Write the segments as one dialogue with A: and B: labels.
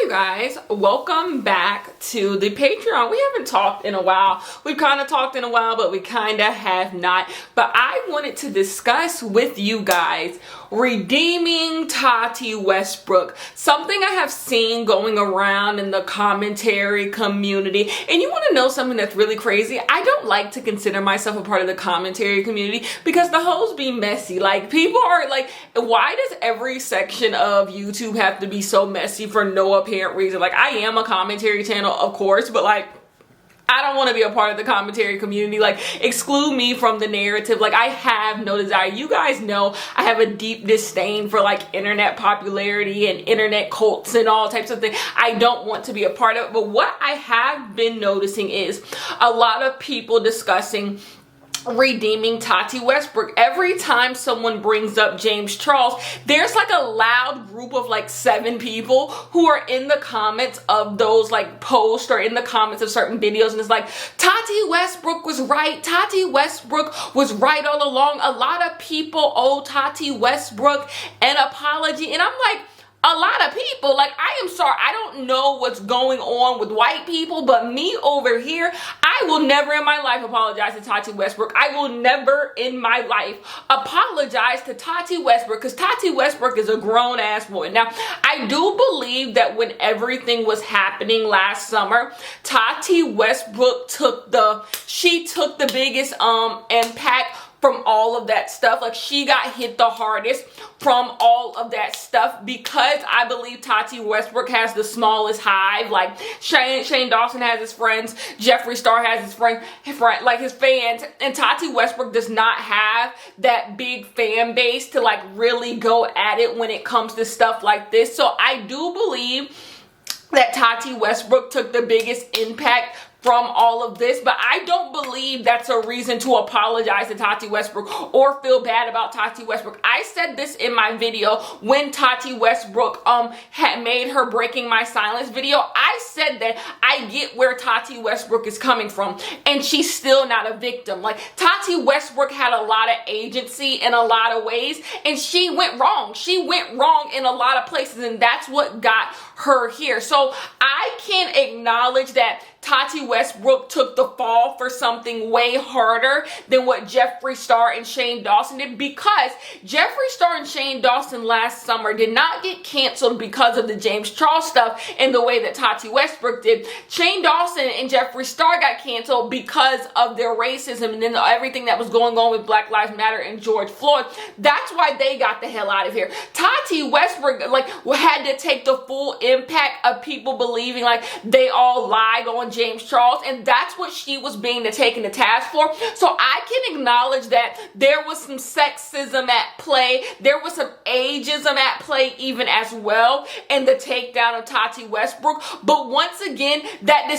A: you guys, welcome back to the Patreon. We haven't talked in a while. We've kind of talked in a while, but we kind of have not. But I wanted to discuss with you guys redeeming Tati Westbrook. Something I have seen going around in the commentary community. And you want to know something that's really crazy? I don't like to consider myself a part of the commentary community because the hoes be messy. Like, people are like, why does every section of YouTube have to be so messy for no apparent reason? Like, I am a commentary channel, of course, but like, I don't want to be a part of the commentary community. Like, exclude me from the narrative. Like, I have no desire. You guys know I have a deep disdain for like internet popularity and internet cults and all types of things. I don't want to be a part of it. But what I have been noticing is a lot of people discussing redeeming Tati Westbrook. Every time someone brings up James Charles, there's like a loud group of like 7 people who are in the comments of those like posts or in the comments of certain videos, and it's like, Tati Westbrook was right. Tati Westbrook was right all along. A lot of people owe Tati Westbrook an apology. And I'm like, a lot of people, like, I am sorry, I don't know what's going on with white people, but me over here, I will never in my life apologize to Tati Westbrook. I will never in my life apologize to Tati Westbrook, because Tati Westbrook is a grown-ass boy. Now, I do believe that when everything was happening last summer, Tati Westbrook took the biggest impact from all of that stuff. Like, she got hit the hardest from all of that stuff because I believe Tati Westbrook has the smallest hive. Like, Shane Dawson has his friends, Jeffree Star has his friend, like his fans, and Tati Westbrook does not have that big fan base to like really go at it when it comes to stuff like this. So I do believe that Tati Westbrook took the biggest impact from all of this, but I don't believe that's a reason to apologize to Tati Westbrook or feel bad about Tati Westbrook. I said this in my video when Tati Westbrook had made her Breaking My Silence video. I said that I get where Tati Westbrook is coming from, and she's still not a victim. Like, Tati Westbrook had a lot of agency in a lot of ways, and she went wrong. She went wrong in a lot of places, and that's what got her here. So I can acknowledge that Tati Westbrook took the fall for something way harder than what Jeffree Star and Shane Dawson did, because Jeffree Star and Shane Dawson last summer did not get canceled because of the James Charles stuff in the way that Tati Westbrook did. Shane Dawson and Jeffree Star got canceled because of their racism and then everything that was going on with Black Lives Matter and George Floyd. That's why they got the hell out of here. Tati Westbrook like had to take the full impact of people believing like they all lied on James Charles, and that's what she was being taken to task for. So I can acknowledge that there was some sexism at play, there was some ageism at play even as well in the takedown of Tati Westbrook. But once again, that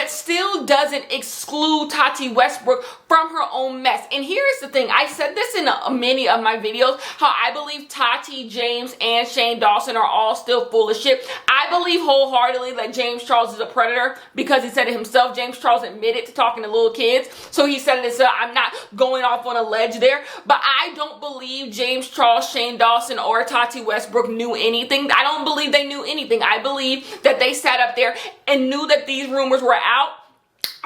A: still doesn't exclude Tati Westbrook from her own mess. And here's the thing, I said this in many of my videos, how I believe Tati, James, and Shane Dawson are all still full of shit. I believe wholeheartedly that James Charles is a predator because he said it himself. James Charles admitted to talking to little kids, so he said it himself. I'm not going off on a ledge there, but I don't believe James Charles, Shane Dawson, or Tati Westbrook knew anything. I don't believe they knew anything. I believe that they sat up there and knew that these rumors were out,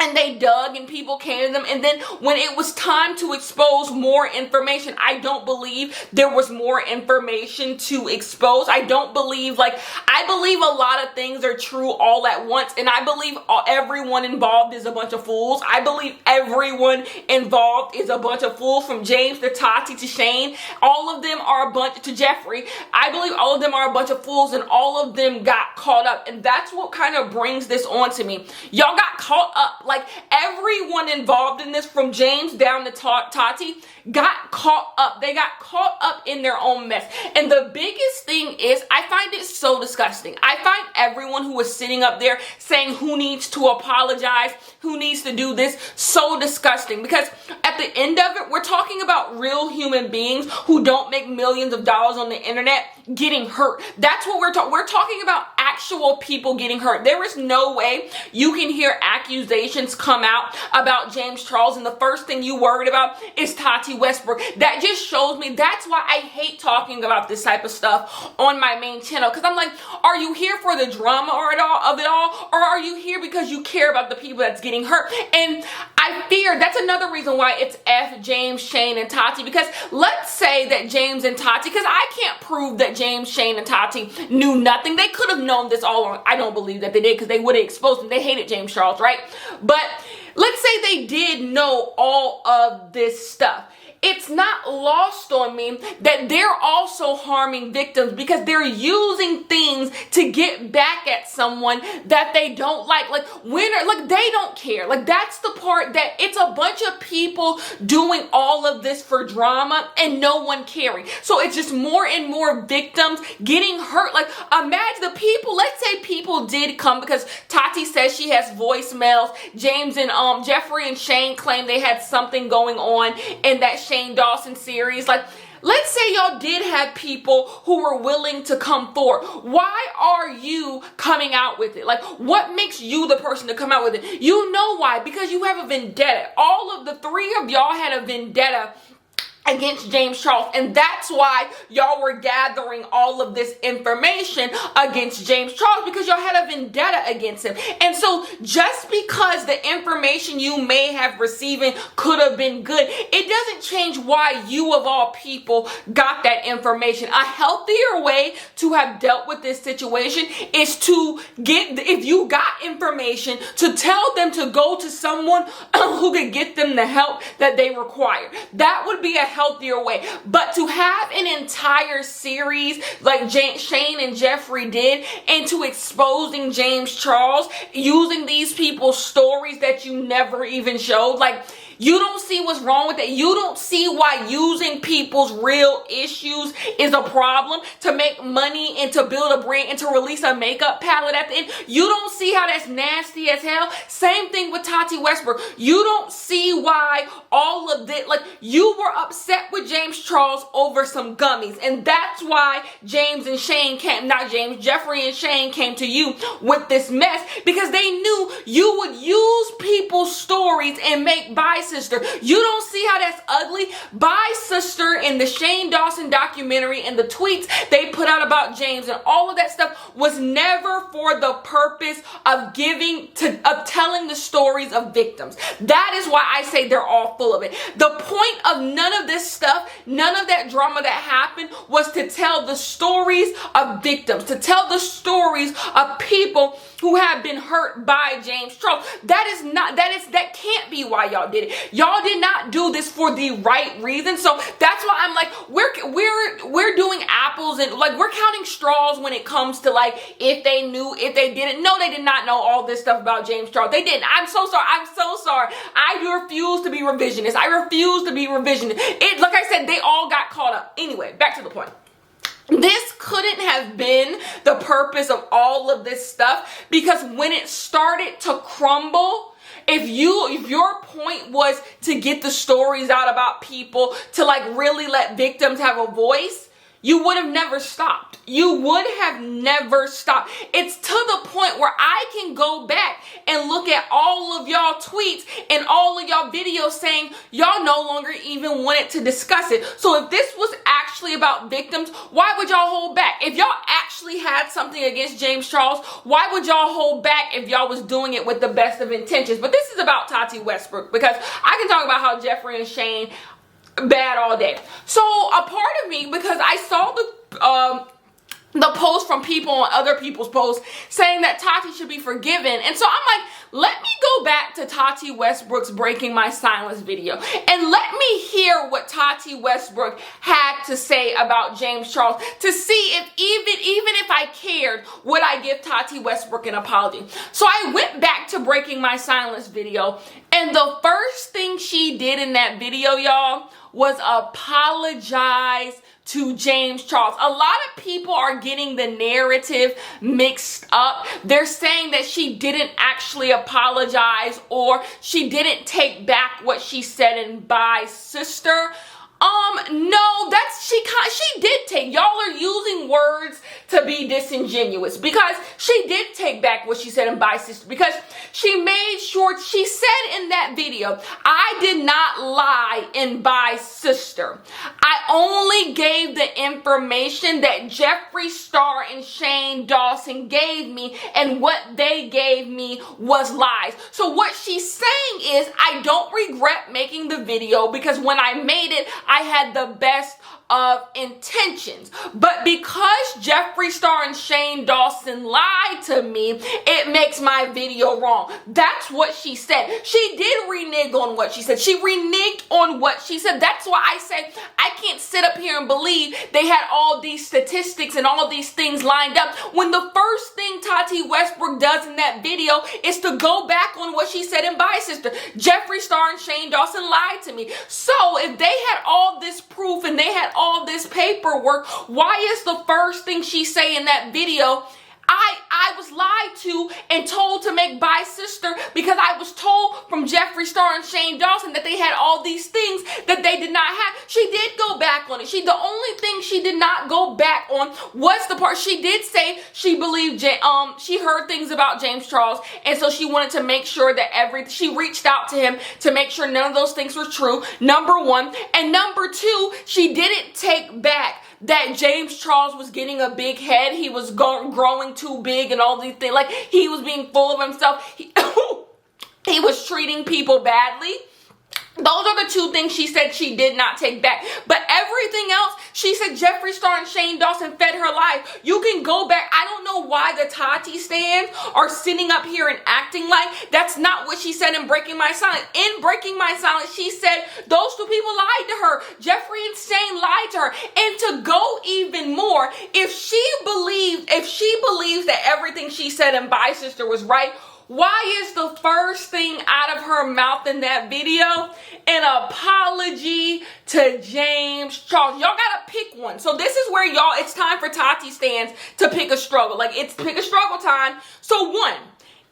A: and they dug and people came to them, and then when it was time to expose more information, I don't believe there was more information to expose. I don't believe, like, I believe a lot of things are true all at once, and I believe everyone involved is a bunch of fools. I believe everyone involved is a bunch of fools, from James to Tati to Shane. All of them are a bunch, to Jeffree. I believe all of them are a bunch of fools, and all of them got caught up, and that's what kind of brings this on to me. Y'all got caught up. Like, everyone involved in this, from James down to Tati, got caught up. They got caught up in their own mess. And the biggest thing is, I find it so disgusting. I find everyone who is sitting up there saying who needs to apologize, who needs to do this, so disgusting. Because at the end of it, we're talking about real human beings who don't make millions of dollars on the internet, getting hurt. That's what we're talking about, actual people getting hurt. There is no way you can hear accusations come out about James Charles and the first thing you worried about is Tati Westbrook. That just shows me, that's why I hate talking about this type of stuff on my main channel, because I'm like, are you here for the drama or of it all, or are you here because you care about the people that's getting hurt? And I fear that's another reason why it's F James, Shane, and Tati, because let's say that James and Tati, because I can't prove that James, Shane, and Tati knew nothing. They could have known this all along. I don't believe that they did, because they would have exposed him. They hated James Charles, right? But let's say they did know all of this stuff. It's not lost on me that they're also harming victims, because they're using things to get back at someone that they don't like. Like they don't care. Like, that's the part that it's a bunch of people doing all of this for drama and no one caring. So it's just more and more victims getting hurt. Like, imagine the people, let's say people did come, because Tati says she has voicemails. James and Jeffrey and Shane claim they had something going on in that Shane Dawson series. Like, let's say y'all did have people who were willing to come forward. Why are you coming out with it? Like, what makes you the person to come out with it? You know why? Because you have a vendetta. All of the three of y'all had a vendetta against James Charles, and that's why y'all were gathering all of this information against James Charles, because y'all had a vendetta against him. And so just because the information you may have receiving could have been good, it doesn't change why you of all people got that information. A healthier way to have dealt with this situation is to get, if you got information, to tell them to go to someone who could get them the help that they require. That would be a healthier way. But to have an entire series like Shane and Jeffrey did into exposing James Charles, using these people's stories that you never even showed, like, you don't see what's wrong with that. You don't see why using people's real issues is a problem to make money and to build a brand and to release a makeup palette at the end. You don't see how that's nasty as hell. Same thing with Tati Westbrook. You don't see why all of this, like, you were upset with James Charles over some gummies. And that's why Jeffrey and Shane came to you with this mess, because they knew you would use people's stories and make sister. You don't see how that's ugly? By sister in the Shane Dawson documentary and the tweets they put out about James and all of that stuff was never for the purpose of telling the stories of victims. That is why I say they're all full of it. The point of none of this stuff, none of that drama that happened, was to tell the stories of victims, to tell the stories of people who have been hurt by James Charles. That can't be why y'all did it. Y'all did not do this for the right reason. So that's why I'm like, we're doing apples, and like, we're counting straws when it comes to, like, if they knew, if they didn't. No, they did not know all this stuff about James Charles. They didn't. I'm so sorry. I refuse to be revisionist. Like I said, they all got caught up. Anyway, back to the point. This couldn't have been the purpose of all of this stuff, because when it started to crumble, if your point was to get the stories out about people, to like really let victims have a voice, you would have never stopped. You would have never stopped. It's to the point where I can go back and look at all of y'all tweets and all of y'all videos saying y'all no longer even wanted to discuss it. So if this was actually about victims, why would y'all hold back? If y'all actually had something against James Charles, why would y'all hold back if y'all was doing it with the best of intentions? But this is about Tati Westbrook, because I can talk about how Jeffrey and Shane bad all day. So a part of me, because I saw the post from people on other people's posts saying that Tati should be forgiven, and so I'm like, let me go back to Tati Westbrook's Breaking My Silence video and let me hear what Tati Westbrook had to say about James Charles, to see if even if I cared, would I give Tati Westbrook an apology. So I went back to Breaking My Silence video, and the first thing she did in that video, y'all, was apologize to James Charles. A lot of people are getting the narrative mixed up. They're saying that she didn't actually apologize, or she didn't take back what she said in Bye Sister. No, she did take, y'all are using words to be disingenuous, because she did take back what she said in Bye Sister, because she made sure, she said in that video, I did not lie in Bye Sister. I only gave the information that Jeffree Star and Shane Dawson gave me, and what they gave me was lies. So what she's saying is, I don't regret making the video, because when I made it, I had the best of intentions. But because Jeffree Star and Shane Dawson lied to me, it makes my video wrong. That's what she said. She did renege on what she said. She reneged on what she said. That's why I say I can't sit up here and believe they had all these statistics and all these things lined up, when the first thing Tati Westbrook does in that video is to go back on what she said in Bye Sister. Jeffree Star and Shane Dawson lied to me. So if they had all this proof and they had all this paperwork, why is the first thing she say in that video, I was lied to and told to make Bye Sister, because I was told from Jeffree Star and Shane Dawson that they had all these things that they did not have. She did go back on it. The only thing she did not go back on was the part she did say she believed, she heard things about James Charles, and so she wanted to make sure that she reached out to him to make sure none of those things were true, number one. And number two, she didn't take back that James Charles was getting a big head. He was growing too big and all these things. Like, he was being full of himself. He was treating people badly. Those are the two things she said she did not take back. But everything else, she said Jeffree Star and Shane Dawson fed her life. You can go back. I don't know why the Tati stands are sitting up here and acting like that's not what she said in Breaking My Silence. In Breaking My Silence, she said those two people lied to her. Jeffree and Shane lied to her. And to go even more, if she believes that everything she said in Bye Sister was right, why is the first thing out of her mouth in that video an apology to James Charles? Y'all gotta pick one. So this is where y'all, it's time for Tati stands to pick a struggle. Like, it's pick a struggle time. So one,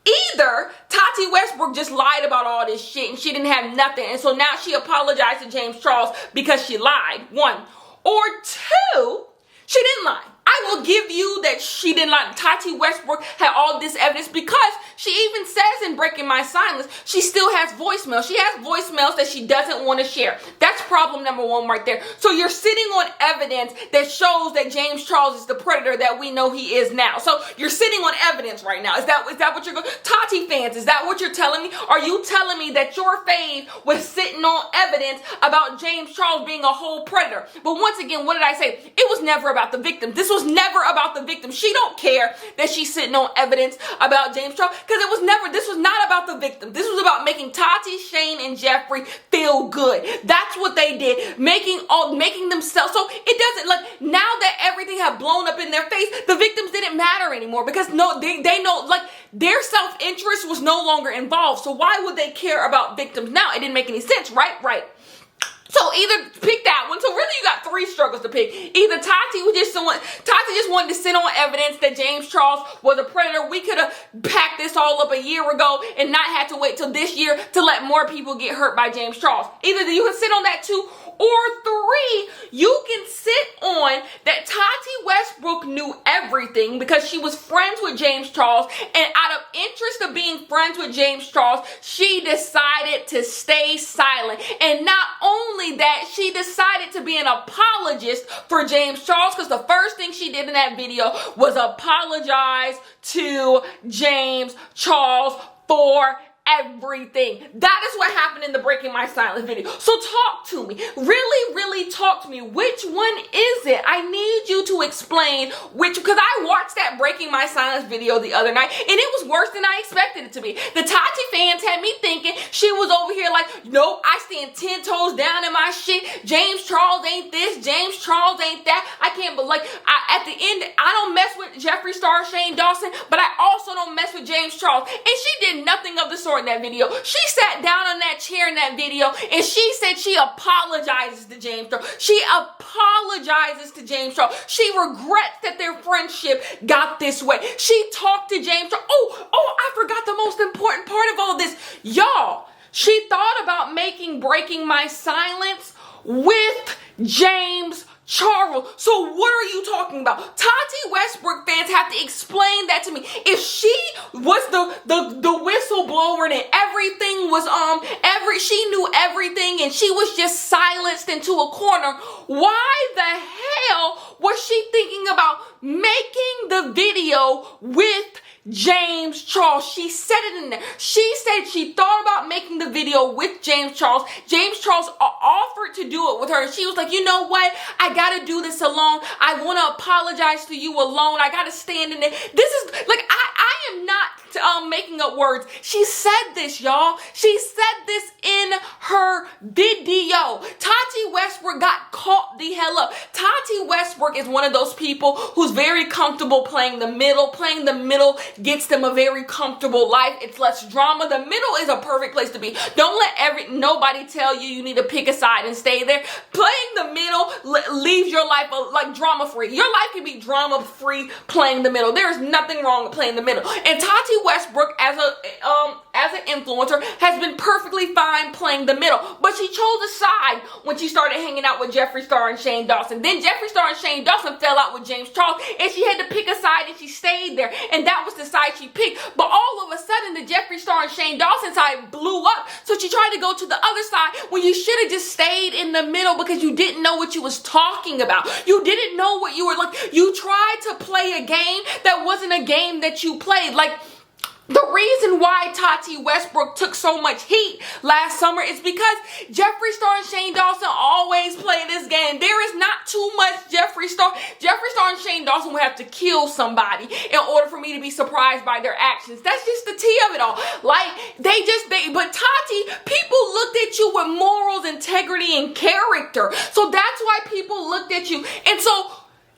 A: either Tati Westbrook just lied about all this shit and she didn't have nothing, and so now she apologized to James Charles because she lied. One. Or two, she didn't lie. I will give you that she didn't lie. Tati Westbrook had all this evidence, because she even says in Breaking My Silence, she still has voicemails. She has voicemails that she doesn't want to share. That's problem number one right there. So you're sitting on evidence that shows that James Charles is the predator that we know he is now. So you're sitting on evidence right now. Is that what you're going? Tati fans, is that what you're telling me? Are you telling me that your fave was sitting on evidence about James Charles being a whole predator? But once again, what did I say? It was never about the victim. This was never about the victim. She don't care that she's sitting on evidence about James Charles, because this was not about the victim. This was about making Tati, Shane, and Jeffree feel good. That's what they did, making themselves. So it doesn't, like, now that everything had blown up in their face, the victims didn't matter anymore, because they know, like, their self-interest was no longer involved. So why would they care about victims now? It didn't make any sense, right? Right. So either pick that one. So really you got three struggles to pick. Either Tati just wanted to sit on evidence that James Charles was a predator. We could have packed this all up a year ago and not had to wait till this year to let more people get hurt by James Charles. Either you can sit on that too, or three, you can sit on that Tati Westbrook knew everything because she was friends with James Charles, and out of interest of being friends with James Charles, she decided to stay silent. And not only that, she decided to be an apologist for James Charles, because the first thing she did in that video was apologize to James Charles for everything. That is what happened in the Breaking My Silence video. So talk to me. Really talk to me. Which one is it? I need you to explain which, because I watched that Breaking My Silence video the other night and it was worse than I expected it to be. The Tati fans had me thinking she was over here like, nope, I stand 10 toes down in my shit. James Charles ain't this. James Charles ain't that. I can't believe, like, at the end, I don't mess with Jeffree Star, Shane Dawson, but I also don't mess with James Charles. And she did nothing of the sort in that video. She sat down on that chair in that video and she said she apologizes to James Charles. She apologizes to James Charles. She regrets that their friendship got this way. She talked to James Charles. Oh, I forgot the most important part of all this. Y'all, she thought about making Breaking My Silence with James Charles. So what are you talking about? Tati Westbrook fans have to explain that to me. If she was the whistleblower and everything was she knew everything and she was just silenced into a corner, why the hell was she thinking about making the video with James Charles? She said it in there. She said she thought about making the video with James Charles. James Charles offered to do it with her. And she was like, you know what? I got to do this alone. I want to apologize to you alone. I got to stand in it. This is like, I am not making up words. She said this, y'all. She said this in her video. Tati Westbrook got caught the hell up. Tati Westbrook is one of those people who's very comfortable playing the middle. Playing the middle gets them a very comfortable life. It's less drama. The middle is a perfect place to be. Don't let nobody tell you need to pick a side and stay there. Playing the middle leaves your life like drama free. Your life can be drama free playing the middle. There is nothing wrong with playing the middle. And Tati Westbrook as an influencer has been perfectly fine playing the middle, but she chose a side when she started hanging out with Jeffree Star and Shane Dawson. Then Jeffree Star and Shane Dawson fell out with James Charles, and she had to pick a side, and she stayed there, and that was the side she picked. But all of a sudden, the Jeffree Star and Shane Dawson side blew up, so she tried to go to the other side when you should have just stayed in the middle because you didn't know what you was talking about. You didn't know what you were like. You tried to play a game that wasn't a game that you played. Like, the reason why Tati Westbrook took so much heat last summer is because Jeffree Star and Shane Dawson always play this game. There is not too much Jeffree Star. Jeffree Star and Shane Dawson would have to kill somebody in order for me to be surprised by their actions. That's just the tea of it all. Like, but Tati, people looked at you with morals, integrity, and character. So that's why people looked at you. And so,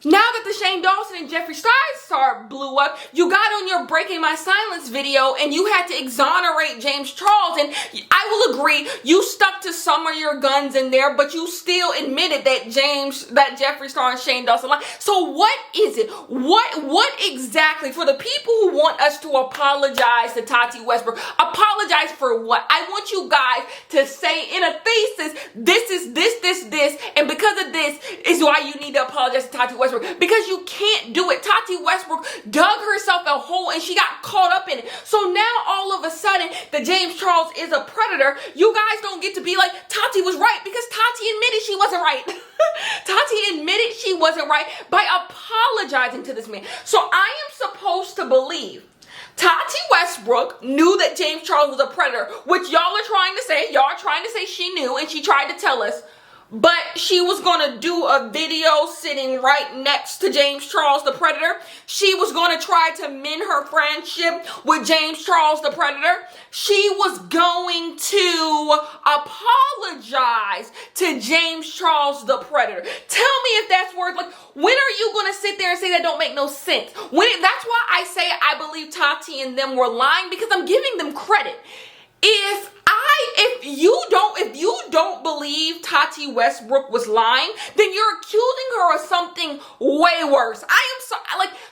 A: now that the Shane Dawson and Jeffree Star blew up, you got on your Breaking My Silence video and you had to exonerate James Charles. And I will agree, you stuck to some of your guns in there, but you still admitted that Jeffree Star and Shane Dawson lied. So what is it? What exactly, for the people who want us to apologize to Tati Westbrook, apologize for what? I want you guys to say in a thesis, this is this, and because of this is why you need to apologize to Tati Westbrook. Because you can't do it. Tati Westbrook dug herself a hole and she got caught up in it. So now all of a sudden that James Charles is a predator, you guys don't get to be like, Tati was right, because Tati admitted she wasn't right. Tati admitted she wasn't right by apologizing to this man. So I am supposed to believe Tati Westbrook knew that James Charles was a predator, which y'all are trying to say. Y'all are trying to say she knew and she tried to tell us. But she was going to do a video sitting right next to James Charles, the predator. She was going to try to mend her friendship with James Charles, the predator. She was going to apologize to James Charles, the predator. Tell me if that's worth, like, when are you going to sit there and say that don't make no sense? That's why I say I believe Tati and them were lying, because I'm giving them credit. If you don't believe Tati Westbrook was lying, then you're accusing her of something way worse.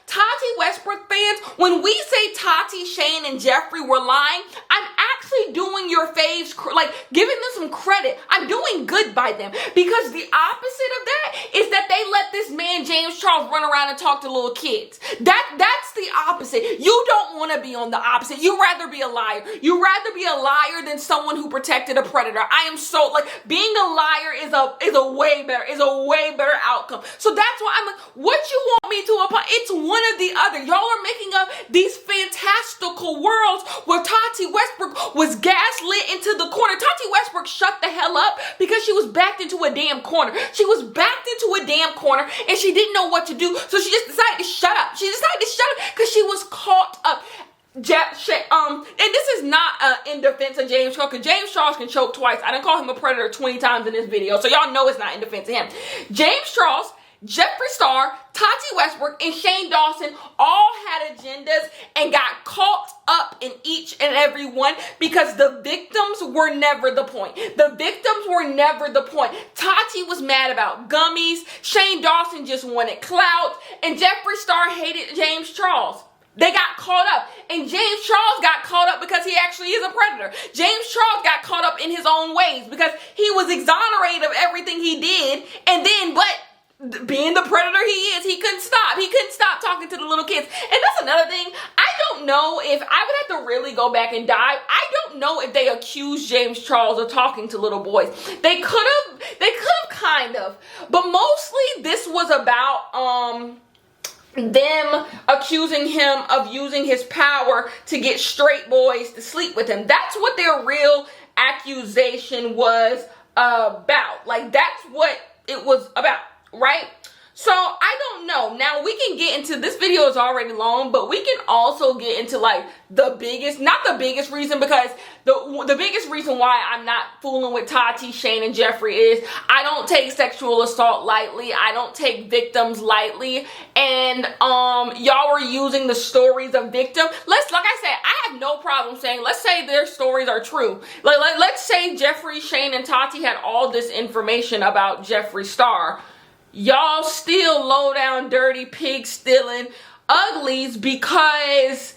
A: Tati Westbrook fans, when we say Tati, Shane, and Jeffree were lying, I'm actually doing your faves, like giving them some credit. I'm doing good by them, because the opposite of that is that they let this man James Charles run around and talk to little kids. That's the opposite. You don't want to be on the opposite. You'd rather be a liar. You'd rather be a liar than someone who protected a predator. I am so, like, being a liar is a way better outcome. So that's why I'm like, what you want me to apply? It's one or the other. Y'all are making up these fantastical worlds where Tati Westbrook was gaslit into the corner. Tati Westbrook shut the hell up because she was backed into a damn corner. She was backed into a damn corner and she didn't know what to do. So she just decided to shut up. She decided to shut up because she was caught up. And this is not in defense of James Charles, because James Charles can choke twice. I done call him a predator 20 times in this video, so y'all know it's not in defense of him. James Charles, Jeffree Star, Tati Westbrook, and Shane Dawson all had agendas and got caught up in each and every one, because the victims were never the point. The victims were never the point. Tati was mad about gummies. Shane Dawson just wanted clout. And Jeffree Star hated James Charles. They got caught up, and James Charles got caught up because he actually is a predator. James Charles got caught up up in his own ways because he was exonerated of everything he did. And then, but being the predator he is, he couldn't stop. He couldn't stop talking to the little kids. And that's another thing. I don't know if, I would have to really go back and dive. I don't know if they accused James Charles of talking to little boys. They could have kind of. But mostly this was about, them accusing him of using his power to get straight boys to sleep with him. That's what their real accusation was about. Like, that's what it was about, right? So I don't know. Now we can get into, this video is already long, but we can also get into like the biggest, not the biggest reason, because the biggest reason why I'm not fooling with Tati, Shane, and Jeffrey is I don't take sexual assault lightly. I don't take victims lightly. And y'all were using the stories of victims. Like I said, I have no problem saying, let's say their stories are true. Let's say Jeffrey, Shane, and Tati had all this information about Jeffree Star. Y'all still low down, dirty, pig stealing uglies because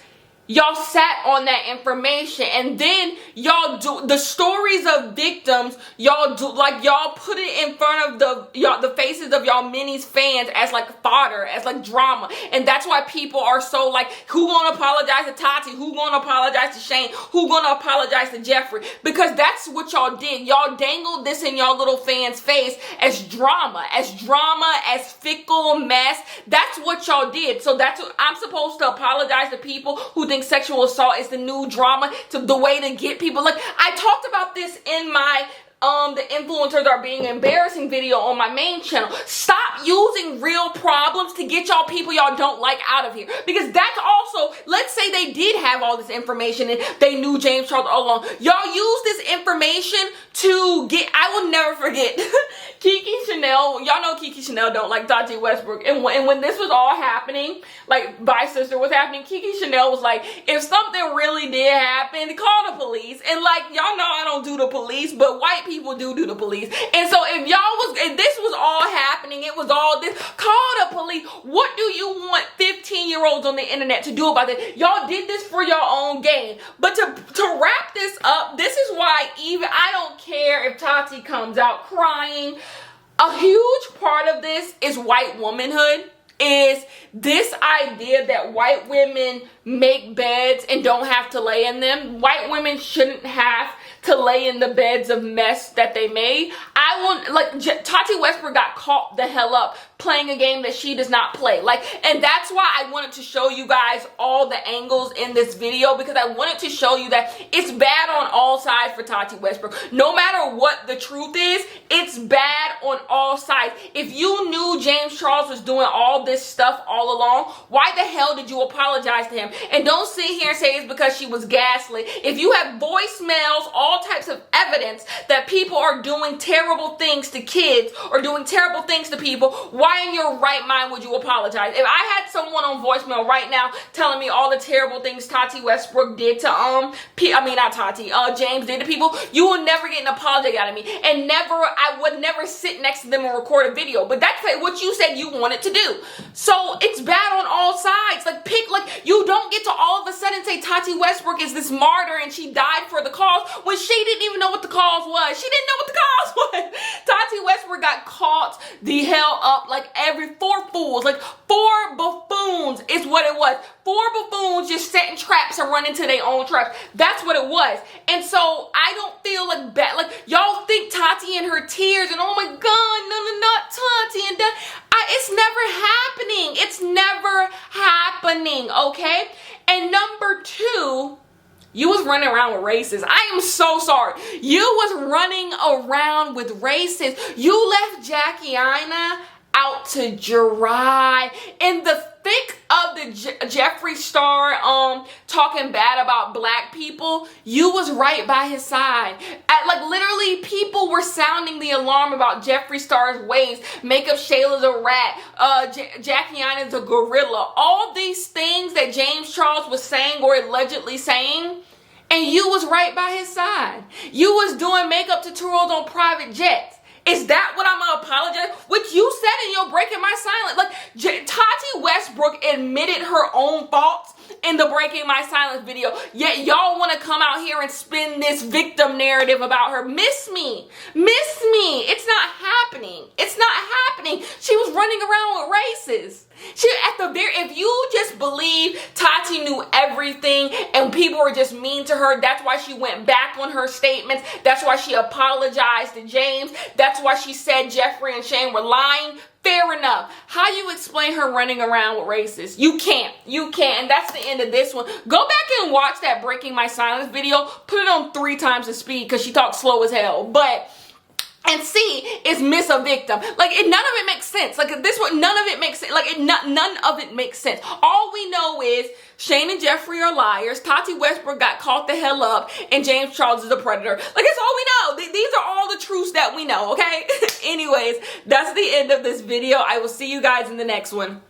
A: y'all sat on that information. And then y'all do the stories of victims, y'all do, like, y'all put it in front of the faces of y'all minis fans as like fodder, as like drama. And that's why people are so like, who gonna apologize to Tati? Who gonna apologize to Shane? Who gonna apologize to Jeffrey? Because that's what y'all did. Y'all dangled this in y'all little fans' face as drama, as fickle mess. That's what y'all did. So that's what I'm supposed to apologize to people who think sexual assault is the new drama, to the way to get people. Like, I talked about this in my the influencers are being embarrassing video on my main channel. Stop using real problems to get y'all people y'all don't like out of here. Because that's also, let's say they did have all this information and they knew James Charles all along. Y'all use this information to get, I will never forget Kiki Chanel. Y'all know Kiki Chanel don't like Tati Westbrook. And when this was all happening, like Bye Sister was happening, Kiki Chanel was like, if something really did happen, call the police. And like, y'all know I don't do the police, but white people do the police. And so if this was all happening, it was all this, call the police. What do you want 15-year-olds on the internet to do about it? Y'all did this for your own gain. But to wrap this up, this is why even I don't care if Tati comes out crying. A huge part of this is white womanhood. Is this idea that white women make beds and don't have to lay in them. White women shouldn't have to lay in the beds of mess that they made. Tati Westbrook got caught the hell up playing a game that she does not play. And that's why I wanted to show you guys all the angles in this video, because I wanted to show you that it's bad on all sides for Tati Westbrook. No matter what the truth is, it's bad on all sides. If you knew James Charles was doing all this stuff all along, why the hell did you apologize to him? And don't sit here and say it's because she was gaslit. If you have voicemails, all types of evidence that people are doing terrible things to kids or doing terrible things to people, why in your right mind would you apologize? If I had someone on voicemail right now telling me all the terrible things Tati Westbrook did to James did to people, you will never get an apology out of me. And I would never sit next to them and record a video. But that's what you said you wanted to do. So it's bad on all sides. You don't get to all of a sudden say Tati Westbrook is this martyr and she died for the cause when she didn't even know what the cause was. She didn't know what the cause was. Tati Westbrook got caught the hell up every 4 fools, 4 buffoons is what it was. 4 buffoons just setting traps and running to their own traps. That's what it was. And so I don't feel like bad. Y'all think Tati and her tears and oh my God, no, not Tati and that. It's never happening. It's never happening, okay? And number 2, you was running around with racists. I am so sorry. You was running around with racists. You left Jackie Aina out to dry in the thick of the Jeffree Star talking bad about black people. You was right by his side. Literally people were sounding the alarm about Jeffree Star's ways. Makeup Shayla's a rat. Jackie Aina's a gorilla. All these things that James Charles was saying or allegedly saying, and you was right by his side. You was doing makeup tutorials on private jets. Is that what I'm gonna apologize? What you said and you're breaking my silence. Tati Westbrook admitted her own faults in the Breaking My Silence video, yet y'all want to come out here and spin this victim narrative about her. Miss me. It's not happening. It's not happening. She was running around with racists. If you just believe Tati knew everything and people were just mean to her, that's why she went back on her statements. That's why she apologized to James. That's why she said Jeffree and Shane were lying. Fair enough. How you explain her running around with racists? You can't. And that's the end of this one. Go back and watch that Breaking My Silence video. Put it on 3 times the speed because she talks slow as hell. And C is miss a victim. None of it makes sense. This one, none of it makes sense. None of it makes sense. All we know is Shane and Jeffree are liars. Tati Westbrook got caught the hell up, and James Charles is a predator. That's all we know. These are all the truths that we know. Okay. Anyways, that's the end of this video. I will see you guys in the next one.